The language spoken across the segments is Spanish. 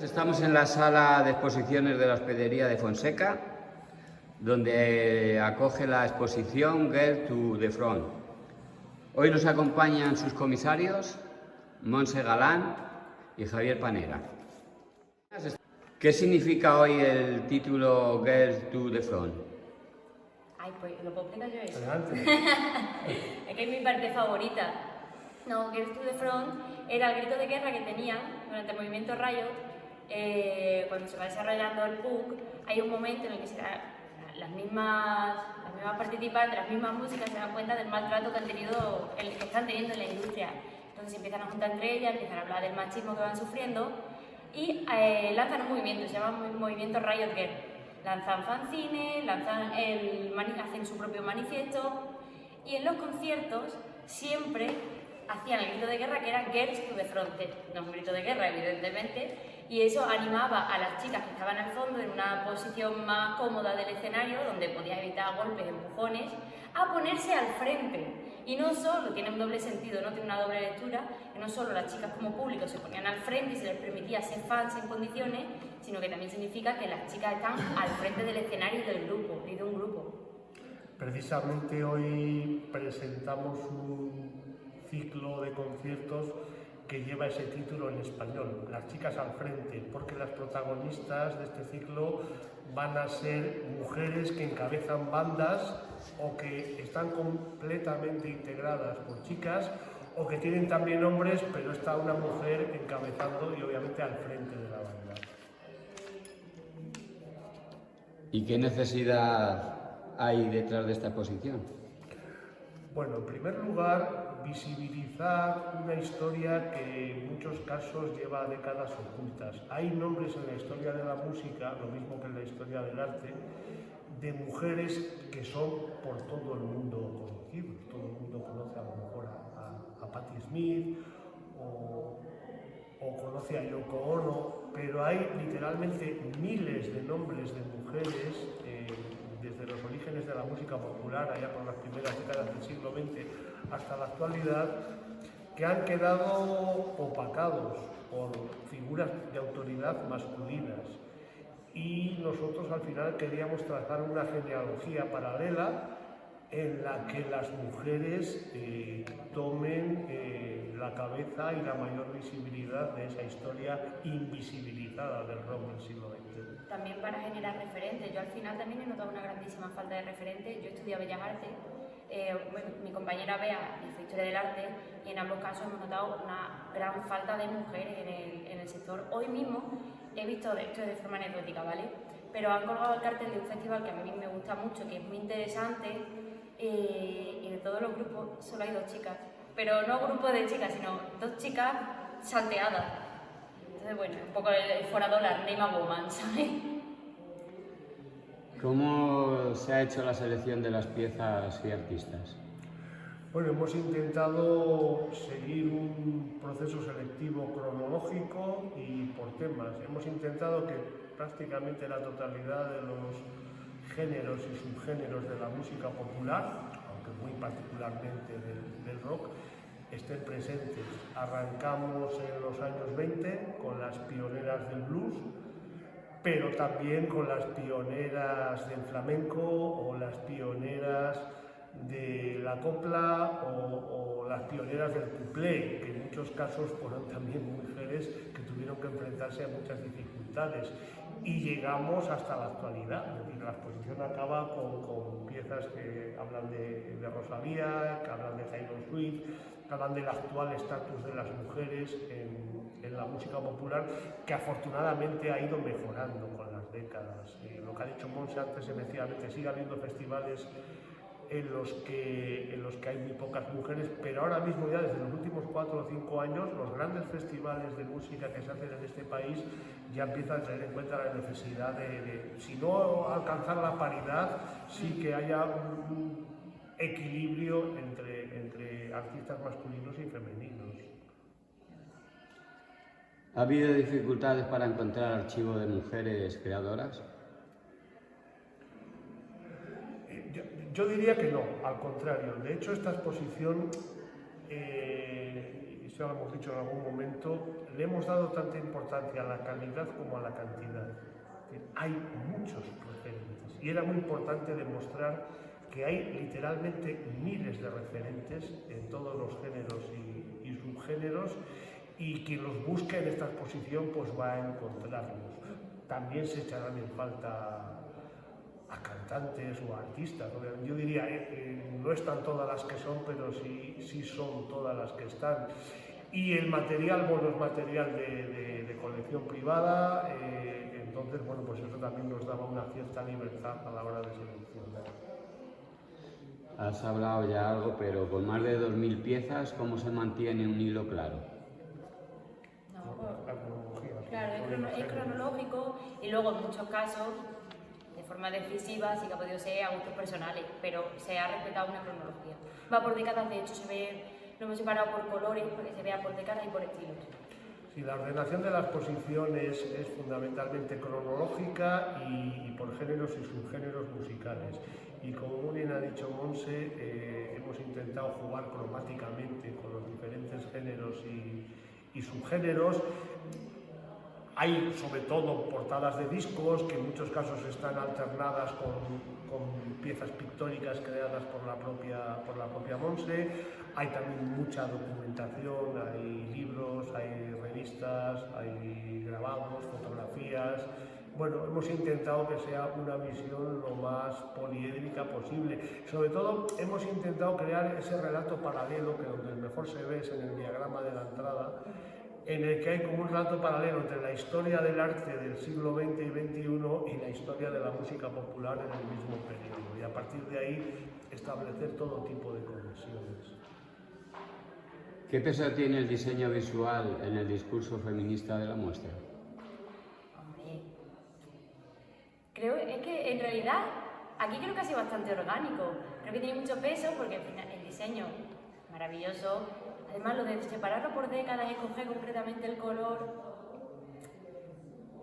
Estamos en la sala de exposiciones de la Hospedería de Fonseca, donde acoge la exposición Girls to the Front. Hoy nos acompañan sus comisarios, Montse Galán y Javier Panera. ¿Qué significa hoy el título Girls to the Front? Ay, pues lo puedo explicar yo eso. Adelante. Es que es mi parte favorita. No, Girls to the Front era el grito de guerra que tenían durante el movimiento Riot. Cuando se va desarrollando el punk, hay un momento en el que las mismas participantes, las mismas músicas se dan cuenta del maltrato que están teniendo en la industria. Entonces se empiezan a juntar entre ellas, empiezan a hablar del machismo que van sufriendo y lanzan un movimiento, se llama Movimiento Riot Girl. Lanzan fanzines, hacen su propio manifiesto y en los conciertos siempre hacían el grito de guerra que era Girls to the Front, no es un grito de guerra evidentemente, y eso animaba a las chicas que estaban al fondo en una posición más cómoda del escenario, donde podía evitar golpes, empujones, a ponerse al frente. Y no solo, tiene un doble sentido, no tiene una doble lectura, que no solo las chicas como público se ponían al frente y se les permitía ser fans en condiciones, sino que también significa que las chicas están al frente del escenario del grupo y de un grupo. Precisamente hoy presentamos un ciclo de conciertos que lleva ese título en español, Las chicas al frente, porque las protagonistas de este ciclo van a ser mujeres que encabezan bandas o que están completamente integradas por chicas o que tienen también hombres, pero está una mujer encabezando y obviamente al frente de la banda. ¿Y qué necesidad hay detrás de esta exposición? Bueno, en primer lugar, visibilizar una historia que en muchos casos lleva décadas ocultas. Hay nombres en la historia de la música, lo mismo que en la historia del arte, de mujeres que son por todo el mundo conocidos. Todo el mundo conoce a lo mejor a Patti Smith o conoce a Yoko Ono, pero hay literalmente miles de nombres de mujeres desde los orígenes de la música popular, allá por las primeras décadas del siglo XX hasta la actualidad, que han quedado opacados por figuras de autoridad masculinas. Y nosotros al final queríamos trazar una genealogía paralela en la que las mujeres tomen la cabeza y la mayor visibilidad de esa historia invisibilizada del rock del siglo XX. También para generar referentes. Yo al final también he notado una grandísima falta de referentes. Yo estudié Bellas Artes, mi compañera Bea hizo Historia del Arte y en ambos casos hemos notado una gran falta de mujeres en el sector. Hoy mismo he visto, esto de forma anecdótica, ¿vale? Pero han colgado el cartel de un festival que a mí me gusta mucho, que es muy interesante, y de todos los grupos solo hay 2 chicas, pero no grupos de chicas, sino 2 chicas salteadas. Entonces, bueno, un poco el fuera dólar, name a woman, ¿sabes? ¿Cómo se ha hecho la selección de las piezas y artistas? Bueno, hemos intentado seguir un proceso selectivo cronológico y por temas. Hemos intentado que prácticamente la totalidad de los géneros y subgéneros de la música popular, aunque muy particularmente del rock, estén presentes. Arrancamos en los años 20 con las pioneras del blues, pero también con las pioneras del flamenco o las pioneras de la copla o las pioneras del cuplé, que en muchos casos fueron también mujeres que tuvieron que enfrentarse a muchas dificultades. Y llegamos hasta la actualidad, es decir, la exposición acaba con piezas que hablan de Rosalía, que hablan de Taylor Swift, que hablan del actual estatus de las mujeres en la música popular, que afortunadamente ha ido mejorando con las décadas. Lo que ha dicho Montse antes, efectivamente, sigue habiendo festivales en los que hay muy pocas mujeres, pero ahora mismo ya desde los últimos 4 o 5 años los grandes festivales de música que se hacen en este país ya empiezan a tener en cuenta la necesidad de si no alcanzar la paridad, sí que haya un equilibrio entre artistas masculinos y femeninos. ¿Ha habido dificultades para encontrar archivo de mujeres creadoras? Yo diría que no, al contrario. De hecho, esta exposición ya lo hemos dicho en algún momento, le hemos dado tanta importancia a la calidad como a la cantidad. Hay muchos referentes y era muy importante demostrar que hay literalmente miles de referentes en todos los géneros y subgéneros, y quien los busque en esta exposición pues va a encontrarlos. También se echarán en falta a cantantes o a artistas. Yo diría, no están todas las que son, pero sí son todas las que están. Y el material, bueno, es material de colección privada, entonces, bueno, pues eso también nos daba una cierta libertad a la hora de seleccionar. Has hablado ya algo, pero con más de 2000 piezas, ¿cómo se mantiene un hilo claro? La cronología. Claro, es cronológico, y luego en muchos casos, de forma decisiva, sí que ha podido ser a gustos personales, pero se ha respetado una cronología. Va por décadas, de hecho, lo hemos separado por colores para que se vea por décadas y por estilos. Sí, la ordenación de la exposición es fundamentalmente cronológica y por géneros y subgéneros musicales. Y como muy bien ha dicho Monse, hemos intentado jugar cromáticamente con los diferentes géneros y subgéneros. Hay sobre todo portadas de discos que en muchos casos están alternadas con piezas pictóricas creadas por la propia Monse. Hay también mucha documentación, hay libros, hay revistas, hay grabados, fotografías. Bueno, hemos intentado que sea una visión lo más poliédrica posible. Sobre todo hemos intentado crear ese relato paralelo que donde mejor se ve es en el diagrama de la entrada, en el que hay como un relato paralelo entre la historia del arte del siglo XX y XXI y la historia de la música popular en el mismo periodo, y a partir de ahí establecer todo tipo de conexiones. ¿Qué peso tiene el diseño visual en el discurso feminista de la muestra? Hombre, es que en realidad aquí creo que ha sido bastante orgánico. Creo que tiene mucho peso porque al final el diseño maravilloso. Además, lo de separarlo por décadas, escoger concretamente el color,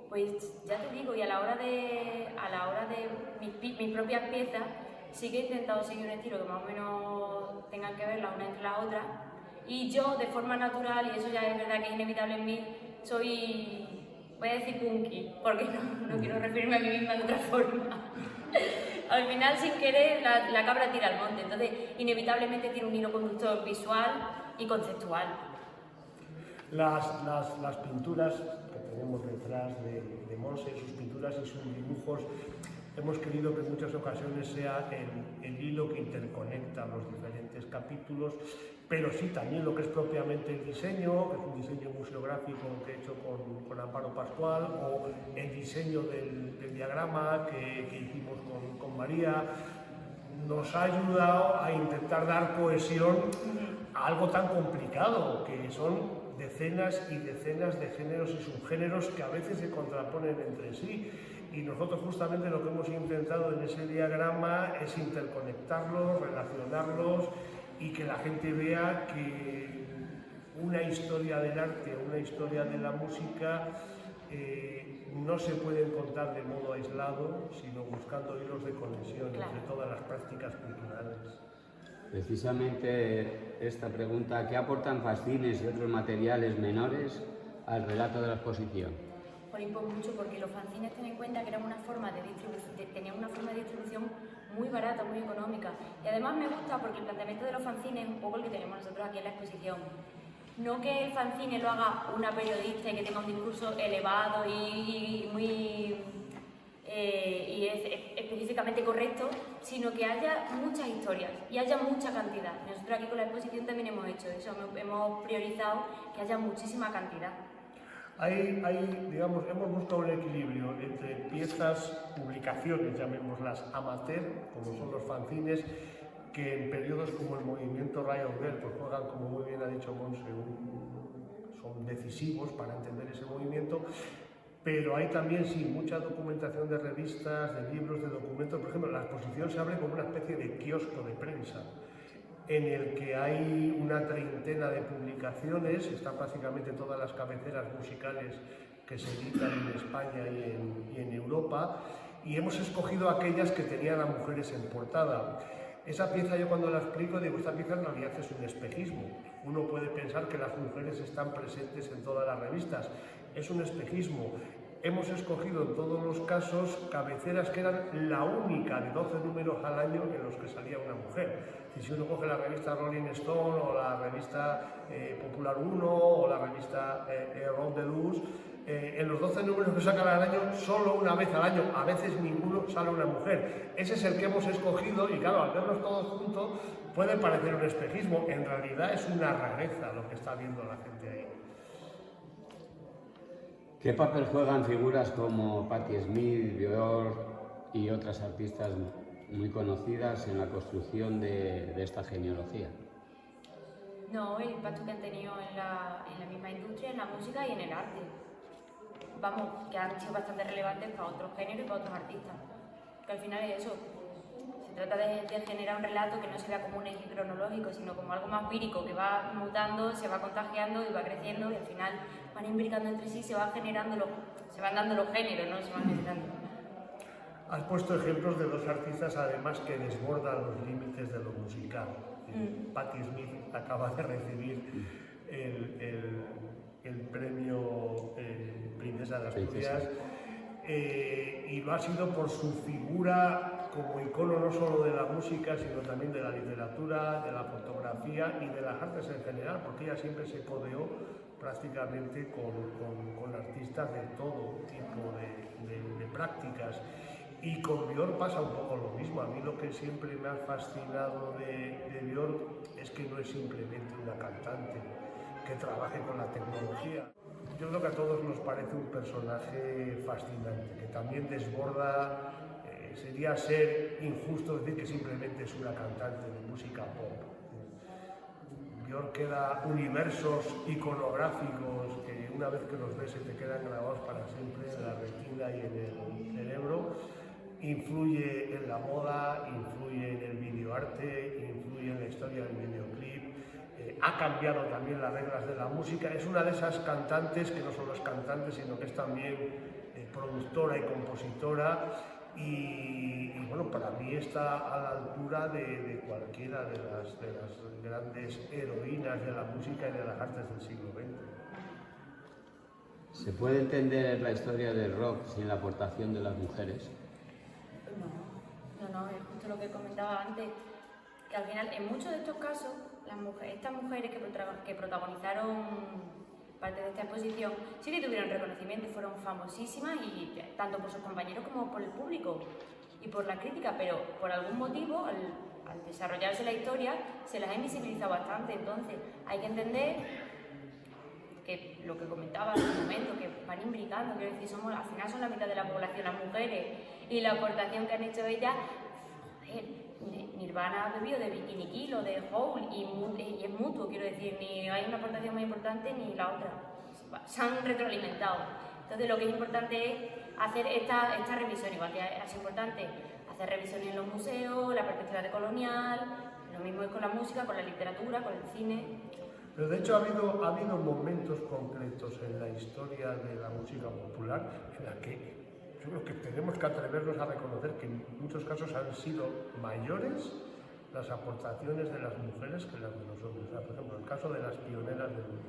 pues ya te digo, y a la hora de mis propias piezas, sí que he intentado seguir un estilo que más o menos tengan que ver la una entre la otra. Y yo, de forma natural, y eso ya es verdad que es inevitable en mí, soy, voy a decir punky, porque no quiero referirme a mí misma de otra forma. Al final, sin querer, la cabra tira al monte, entonces inevitablemente tiene un hilo conductor visual y conceptual. Las pinturas que tenemos detrás de Monse, sus pinturas y sus dibujos, hemos querido que en muchas ocasiones sea el hilo que interconecta los diferentes capítulos, pero sí también lo que es propiamente el diseño, que es un diseño museográfico que he hecho con Amparo Pascual, o el diseño del diagrama que hicimos con María. Nos ha ayudado a intentar dar cohesión a algo tan complicado, que son decenas y decenas de géneros y subgéneros que a veces se contraponen entre sí. Y nosotros justamente lo que hemos intentado en ese diagrama es interconectarlos, relacionarlos y que la gente vea que una historia del arte, una historia de la música no se pueden contar de modo aislado, sino buscando hilos de conexión entre todas las prácticas culturales. Precisamente esta pregunta, ¿qué aportan fanzines y otros materiales menores al relato de la exposición? Por mucho, porque los fanzines, ten en cuenta que eran una forma de distribución, tenían una forma de distribución muy barata, muy económica. Y además me gusta porque el planteamiento de los fanzines es un poco el que tenemos nosotros aquí en la exposición. No que el fanzine lo haga una periodista y que tenga un discurso elevado y muy y es específicamente correcto, sino que haya muchas historias y haya mucha cantidad. Nosotros aquí con la exposición también hemos hecho eso, hemos priorizado que haya muchísima cantidad. Digamos, hemos buscado un equilibrio entre piezas, publicaciones, llamémoslas amateur, como son los fanzines, que en periodos como el movimiento Riot Girl pues juegan, como muy bien ha dicho Monse, son decisivos para entender ese movimiento, pero hay también sí mucha documentación de revistas, de libros, de documentos. Por ejemplo, la exposición se abre como una especie de kiosco de prensa, en el que hay una treintena de publicaciones, están básicamente todas las cabeceras musicales que se editan en España y en Europa, y hemos escogido aquellas que tenían a mujeres en portada. Esa pieza yo cuando la explico digo, esta pieza en realidad es un espejismo. Uno puede pensar que las mujeres están presentes en todas las revistas. Es un espejismo. Hemos escogido en todos los casos cabeceras que eran la única de 12 números al año en los que salía una mujer. Y si uno coge la revista Rolling Stone o la revista Popular 1 o la revista Rock de Luz, en los 12 números que sacan al año, solo una vez al año, a veces ninguno, sale una mujer. Ese es el que hemos escogido y claro, al verlos todos juntos puede parecer un espejismo. En realidad es una rareza lo que está viendo la gente ahí. ¿Qué papel juegan figuras como Patti Smith, Björk y otras artistas muy conocidas en la construcción de esta genealogía? No, el impacto que han tenido en la misma industria, en la música y en el arte. Vamos, que han sido bastante relevantes para otros géneros y para otros artistas. Que al final es eso. Se trata de generar un relato que no se vea como un eje cronológico, sino como algo más vírico, que va mutando, se va contagiando y va creciendo y al final van imbricando entre sí, se van dando los géneros, ¿no? Se van generando. Has puesto ejemplos de dos artistas además que desbordan los límites de lo musical. Patti Smith acaba de recibir el premio Princesa de Asturias y lo ha sido por su figura como icono no solo de la música sino también de la literatura, de la fotografía y de las artes en general, porque ella siempre se codeó prácticamente con artistas de todo tipo de prácticas. Y con Björk pasa un poco lo mismo. A mí lo que siempre me ha fascinado de Björk es que no es simplemente una cantante que trabaje con la tecnología. Yo creo que a todos nos parece un personaje fascinante, que también desborda, sería ser injusto decir que simplemente es una cantante de música pop. Björk queda universos iconográficos que una vez que los ves se te quedan grabados para siempre en la retina y en el cerebro. Influye en la moda, influye en el videoarte, influye en la historia del videoclip, ha cambiado también las reglas de la música. Es una de esas cantantes que no solo es cantante, sino que es también productora y compositora y bueno, para mí está a la altura de cualquiera de las grandes heroínas de la música y de las artes del siglo XX. ¿Se puede entender la historia del rock sin la aportación de las mujeres? No, es justo lo que comentaba antes, que al final en muchos de estos casos estas mujeres que protagonizaron parte de esta exposición sí que tuvieron reconocimiento y fueron famosísimas y tanto por sus compañeros como por el público y por la crítica, pero por algún motivo al desarrollarse la historia se las ha invisibilizado bastante. Entonces hay que entender que lo que comentaba hace un momento, que van imbricando, quiero decir, al final son la mitad de la población las mujeres y la aportación que han hecho ellas, joder, Nirvana ha bebido de Bikini Kill o de Hole y es mutuo, quiero decir, ni hay una aportación muy importante ni la otra, se han retroalimentado. Entonces lo que es importante es hacer esta revisión, igual que es importante hacer revisiones en los museos, la perspectiva decolonial, lo mismo es con la música, con la literatura, con el cine. Pero de hecho ha habido momentos concretos en la historia de la música popular en la que yo creo que tenemos que atrevernos a reconocer que en muchos casos han sido mayores las aportaciones de las mujeres que las de los hombres. Por ejemplo, el caso de las pioneras del blues.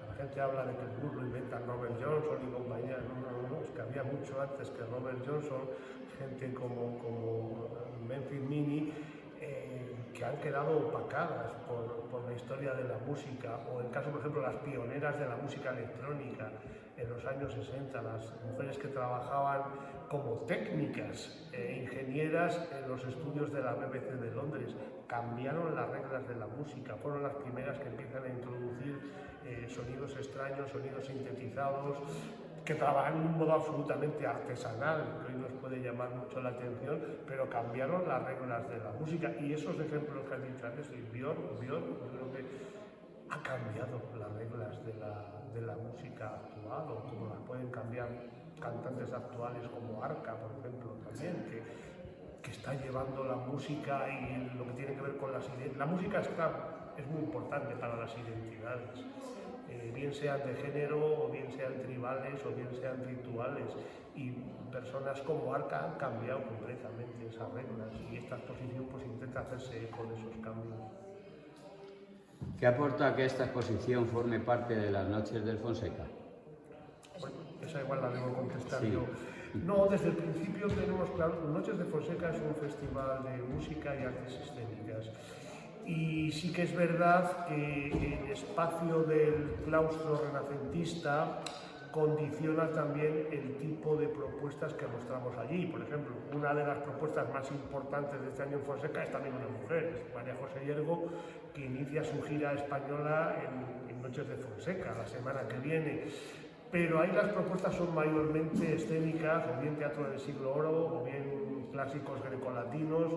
La gente habla de que el blues lo inventan Robert Johnson y compañía. No, es que había mucho antes que Robert Johnson, gente como Memphis Minnie, que han quedado opacadas por la historia de la música, o el caso, por ejemplo, las pioneras de la música electrónica en los años 60, las mujeres que trabajaban como técnicas e ingenieras en los estudios de la BBC de Londres, cambiaron las reglas de la música, fueron las primeras que empiezan a introducir sonidos extraños, sonidos sintetizados, que trabajan de un modo absolutamente artesanal, que hoy nos puede llamar mucho la atención, pero cambiaron las reglas de la música. Y esos ejemplos que has dicho antes, Björk, yo creo que ha cambiado las reglas de la música actual, o como las pueden cambiar cantantes actuales como Arca, por ejemplo, también, que está llevando la música y lo que tiene que ver con las ideas. La música está es muy importante para las identidades, bien sean de género, o bien sean tribales, o bien sean rituales, y personas como Arca han cambiado completamente esas reglas, y esta exposición pues intenta hacerse eco de esos cambios. ¿Qué aporta que esta exposición forme parte de las Noches del Fonseca? Bueno, esa igual la debo contestar Sí. yo. No, desde el principio tenemos claro, Noches de Fonseca es un festival de música y artes escénicas. Y sí que es verdad que el espacio del claustro renacentista condiciona también el tipo de propuestas que mostramos allí. Por ejemplo, una de las propuestas más importantes de este año en Fonseca es también una mujer, es María José Yergo, que inicia su gira española en Noches de Fonseca, la semana que viene. Pero ahí las propuestas son mayormente escénicas, o bien teatro del siglo oro, o bien clásicos grecolatinos.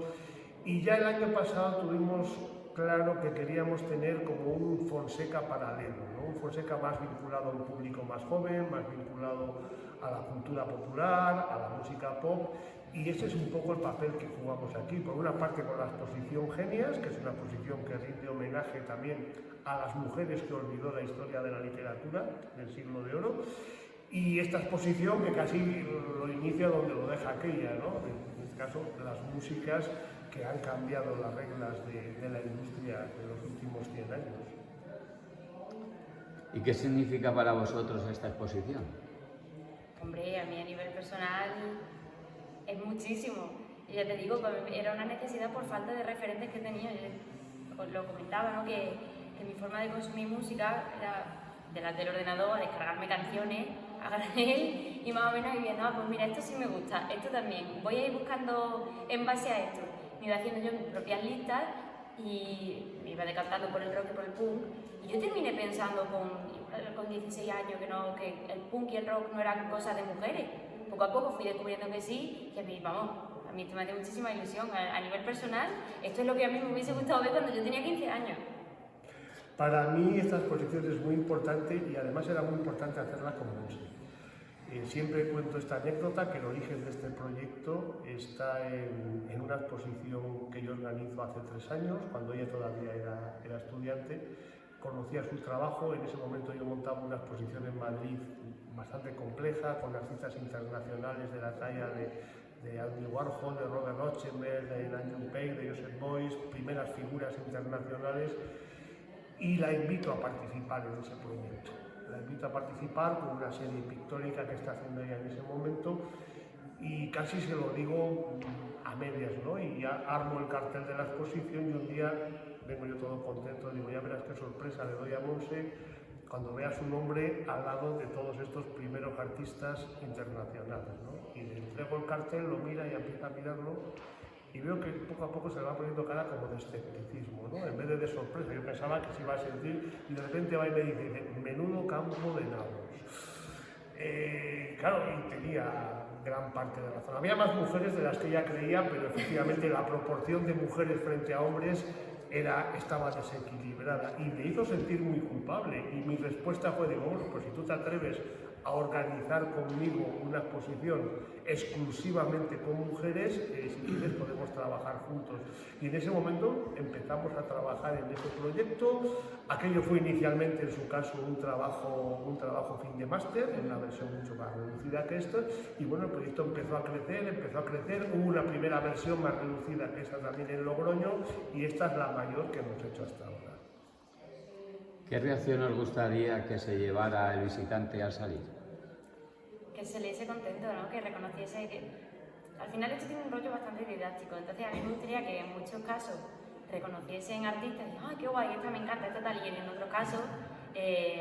Y ya el año pasado tuvimos claro que queríamos tener como un Fonseca paralelo, ¿no? Un Fonseca más vinculado a un público más joven, más vinculado a la cultura popular, a la música pop, y ese es un poco el papel que jugamos aquí. Por una parte con la exposición Genias, que es una exposición que rinde homenaje también a las mujeres que olvidó la historia de la literatura del siglo de oro, y esta exposición que casi lo inicia donde lo deja aquella, ¿no? En este caso, las músicas que han cambiado las reglas de la industria de los últimos 100 años. ¿Y qué significa para vosotros esta exposición? Hombre, a mí a nivel personal es muchísimo. Y ya te digo, para mí era una necesidad por falta de referentes que tenía. Yo os lo comentaba, ¿no? Que mi forma de consumir música era delante del ordenador, a descargarme canciones, a granel, y más o menos ir viendo, pues mira, esto sí me gusta, esto también. Voy a ir buscando en base a esto. Me iba haciendo yo mis propias listas y me iba decantando por el rock y por el punk. Y yo terminé pensando con 16 años que el punk y el rock no eran cosas de mujeres. Poco a poco fui descubriendo que sí, y a mí, vamos, a mí esto me hace muchísima ilusión. A nivel personal, esto es lo que a mí me hubiese gustado ver cuando yo tenía 15 años. Para mí esta exposición es muy importante, y además era muy importante hacerla como museo. Siempre cuento esta anécdota, que el origen de este proyecto está en una exposición que yo organizo hace 3 años, cuando ella todavía era estudiante. Conocía su trabajo, en ese momento yo montaba una exposición en Madrid bastante compleja, con artistas internacionales de la talla de Andy Warhol, de Robert Rauschenberg, de Nigel Page, de Joseph Beuys, primeras figuras internacionales, y la invito a participar en ese proyecto. La invito a participar con una serie pictórica que está haciendo ella en ese momento, y casi se lo digo a medias, ¿no? Y ya armo el cartel de la exposición, y un día vengo yo todo contento, digo, ya verás qué sorpresa le doy a Monse cuando vea su nombre al lado de todos estos primeros artistas internacionales, ¿no? Y le entrego el cartel, lo mira y empieza a mirarlo, y veo que poco a poco se le va poniendo cara como de escepticismo, ¿no? En vez de sorpresa. Yo pensaba que se iba a sentir, y de repente va y me dice, menudo campo de nabos. Claro, y tenía gran parte de razón. Había más mujeres de las que ella creía, pero efectivamente la proporción de mujeres frente a hombres estaba desequilibrada, y me hizo sentir muy culpable. Y mi respuesta fue, digo, bueno, pues si tú te atreves a organizar conmigo una exposición exclusivamente con mujeres, si quieres podemos trabajar juntos. Y en ese momento empezamos a trabajar en ese proyecto. Aquello fue inicialmente, en su caso, un trabajo fin de máster, en una versión mucho más reducida que esta, y bueno, el proyecto empezó a crecer, hubo una primera versión más reducida que esta también en Logroño, y esta es la mayor que hemos hecho hasta ahora. ¿Qué reacción os gustaría que se llevara el visitante al salir? Que se le hice contento, ¿no? Que reconociese que... Al final esto tiene un rollo bastante didáctico, entonces a mí me gustaría que en muchos casos reconociesen artistas y ¡ay, qué guay! Esta me encanta, esta tal, y en otros casos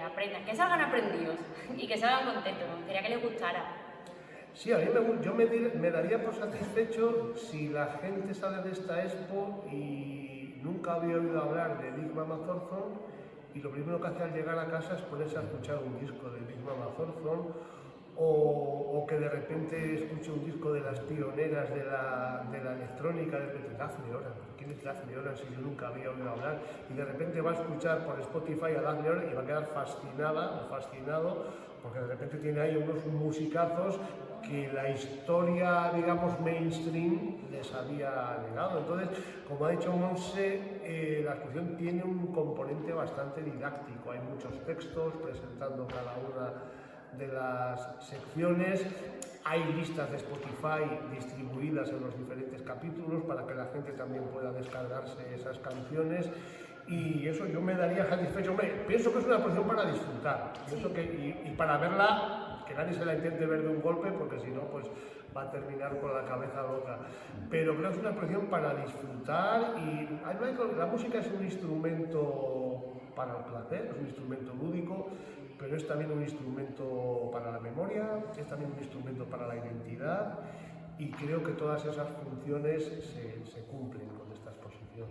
aprendan, que salgan aprendidos y que salgan contentos. Me gustaría que les gustara. Sí, a mí yo me daría por satisfecho si la gente sale de esta expo y nunca había oído hablar de Big Mama Thornton, y lo primero que hace al llegar a casa es ponerse a escuchar un disco de Big Mama Thornton, o que de repente escuche un disco de las pioneras de la electrónica, de repente, Daphne Oran, ¿quién es Daphne Oran si yo nunca había oído hablar? Y de repente va a escuchar por Spotify a Daphne Oran y va a quedar fascinada o fascinado, porque de repente tiene ahí unos musicazos que la historia, digamos, mainstream les había negado. Entonces, como ha dicho Monse, la exposición tiene un componente bastante didáctico. Hay muchos textos presentando cada una de las secciones. Hay listas de Spotify distribuidas en los diferentes capítulos para que la gente también pueda descargarse esas canciones. Y eso yo me daría satisfecho. Hombre, pienso que es una exposición para disfrutar. Pienso que, y para verla, que nadie se la intente ver de un golpe, porque si no, pues va a terminar con la cabeza loca. Pero creo que es una exposición para disfrutar y la música es un instrumento para el placer, es un instrumento lúdico, pero es también un instrumento para la memoria, es también un instrumento para la identidad y creo que todas esas funciones se cumplen con esta exposición.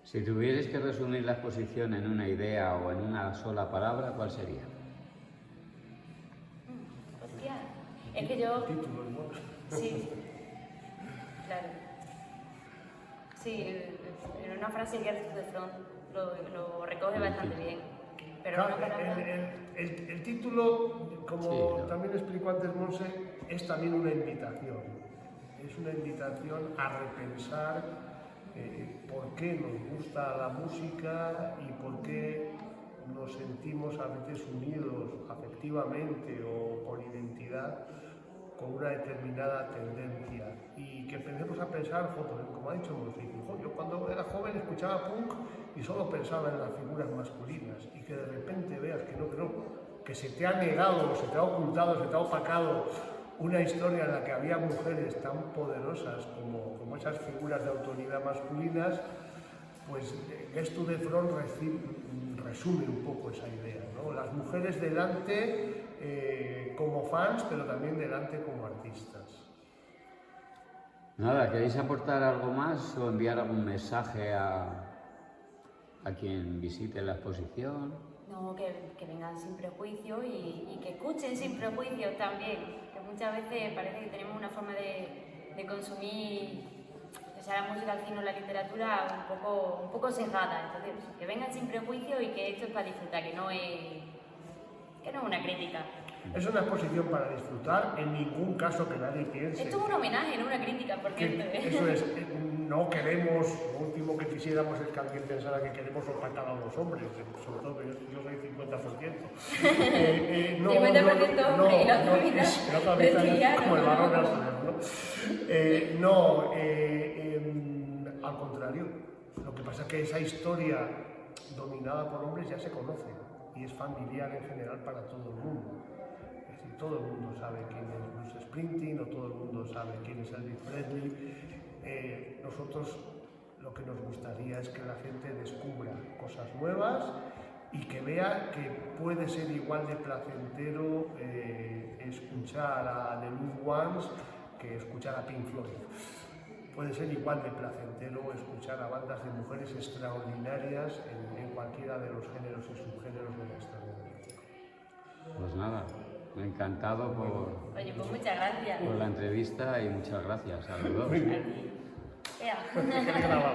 Si tuvierais que resumir la exposición en una idea o en una sola palabra, ¿cuál sería? Hostia, es que yo... Títulos, ¿no? Sí, claro. Sí, en una frase Girls to the Front lo recoge bastante bien. Pero Claro, una palabra... el título, como Sí, ¿no? también explicó antes Monse, es también una invitación. Es una invitación a repensar por qué nos gusta la música y por qué nos sentimos a veces unidos afectivamente o por identidad con una determinada tendencia. Y que empecemos a pensar, como ha dicho Monse, yo cuando era joven escuchaba punk y solo pensaba en las figuras masculinas y que de repente veas que se te ha negado, se te ha ocultado, se te ha opacado una historia en la que había mujeres tan poderosas como esas figuras de autoridad masculinas, pues Girls to the Front resume un poco esa idea, ¿no? Las mujeres delante como fans, pero también delante como artistas. Nada, ¿queréis aportar algo más o enviar algún mensaje a quien visite la exposición? No, que vengan sin prejuicio y que escuchen sin prejuicio también. Que muchas veces parece que tenemos una forma de consumir, ya sea la música, el cine o la literatura, un poco sesgada. Entonces, que vengan sin prejuicio y que esto es para disfrutar, que no es una crítica. Es una exposición para disfrutar, en ningún caso que nadie piense. Esto es un homenaje, no una crítica, por cierto. Eso es, no queremos, lo último que quisiéramos es que alguien pensara que queremos opacar a los hombres, sobre todo que yo soy 50%. 50% hombre y la otra mitad es como el varón ¿no? Al contrario, lo que pasa es que esa historia dominada por hombres ya se conoce y es familiar en general para todo el mundo. Es decir, todo el mundo sabe quién es Bruce Springsteen o todo el mundo sabe quién es Elvis Presley. Nosotros lo que nos gustaría es que la gente descubra cosas nuevas y que vea que puede ser igual de placentero escuchar a The Lost Ones que escuchar a Pink Floyd. Puede ser igual de placentero escuchar a bandas de mujeres extraordinarias en cualquiera de los géneros y subgéneros de la historia. Pues nada, encantado Oye, pues muchas gracias. por la entrevista y muchas gracias a los dos. Muy bien. Ea. Qué grabado.